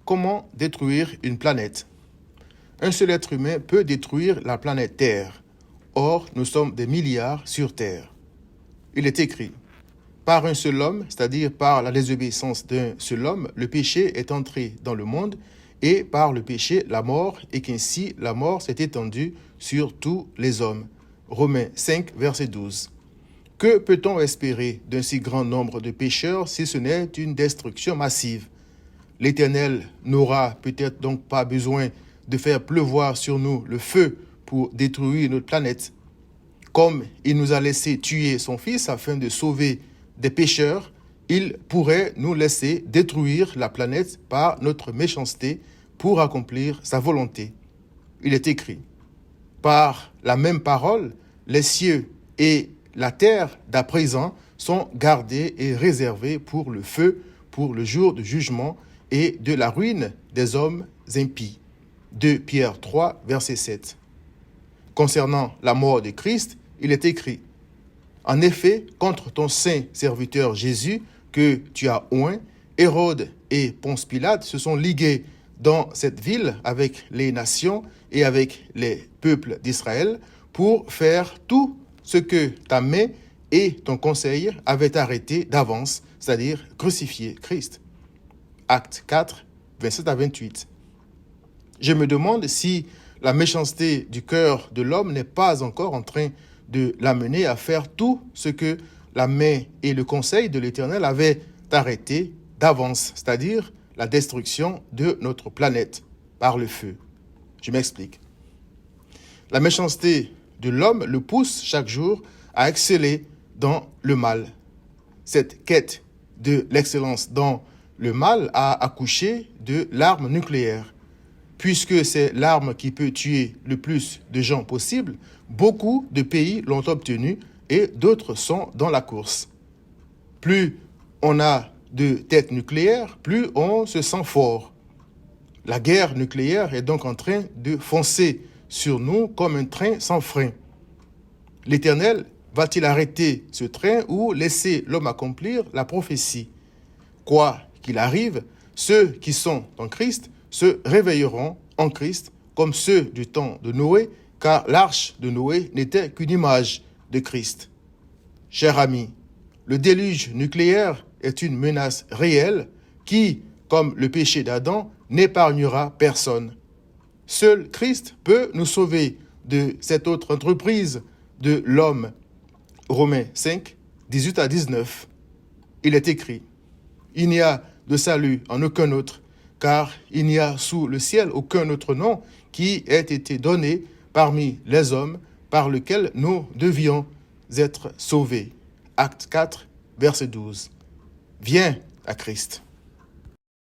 Comment détruire une planète? Un seul être humain peut détruire la planète Terre. Or, nous sommes des milliards sur Terre. Il est écrit, par un seul homme, c'est-à-dire par la désobéissance d'un seul homme, le péché est entré dans le monde, et par le péché, la mort, et qu'ainsi la mort s'est étendue sur tous les hommes. Romains 5, verset 12. Que peut-on espérer d'un si grand nombre de pécheurs si ce n'est une destruction massive? L'Éternel n'aura peut-être donc pas besoin de faire pleuvoir sur nous le feu pour détruire notre planète. Comme il nous a laissé tuer son Fils afin de sauver des pécheurs, il pourrait nous laisser détruire la planète par notre méchanceté pour accomplir sa volonté. Il est écrit, par la même parole, les cieux et la terre d'à présent sont gardés et réservés pour le feu, pour le jour du jugement et de la ruine des hommes impies. 2 Pierre 3, verset 7. Concernant la mort de Christ, il est écrit, en effet, contre ton saint serviteur Jésus, que tu as oint, Hérode et Ponce Pilate se sont ligués dans cette ville avec les nations et avec les peuples d'Israël pour faire tout ce que ta main et ton conseil avaient arrêté d'avance, c'est-à-dire crucifier Christ. Acte 4, 27 à 28. Je me demande si la méchanceté du cœur de l'homme n'est pas encore en train de l'amener à faire tout ce que la main et le conseil de l'Éternel avaient arrêté d'avance, c'est-à-dire la destruction de notre planète par le feu. Je m'explique. La méchanceté de l'homme le pousse chaque jour à exceller dans le mal. Cette quête de l'excellence dans le mal a accouché de l'arme nucléaire. Puisque c'est l'arme qui peut tuer le plus de gens possible, beaucoup de pays l'ont obtenue et d'autres sont dans la course. Plus on a de têtes nucléaires, plus on se sent fort. La guerre nucléaire est donc en train de foncer sur nous comme un train sans frein. L'Éternel va-t-il arrêter ce train ou laisser l'homme accomplir la prophétie? Quoi qu'il arrive, ceux qui sont en Christ se réveilleront en Christ comme ceux du temps de Noé, car l'arche de Noé n'était qu'une image de Christ. Chers amis, le déluge nucléaire est une menace réelle qui, comme le péché d'Adam, n'épargnera personne. Seul Christ peut nous sauver de cette autre entreprise de l'homme. Romains 5, 18 à 19. Il est écrit, il n'y a de salut en aucun autre, car il n'y a sous le ciel aucun autre nom qui ait été donné parmi les hommes par lequel nous devions être sauvés. Acte 4, verset 12. Viens à Christ.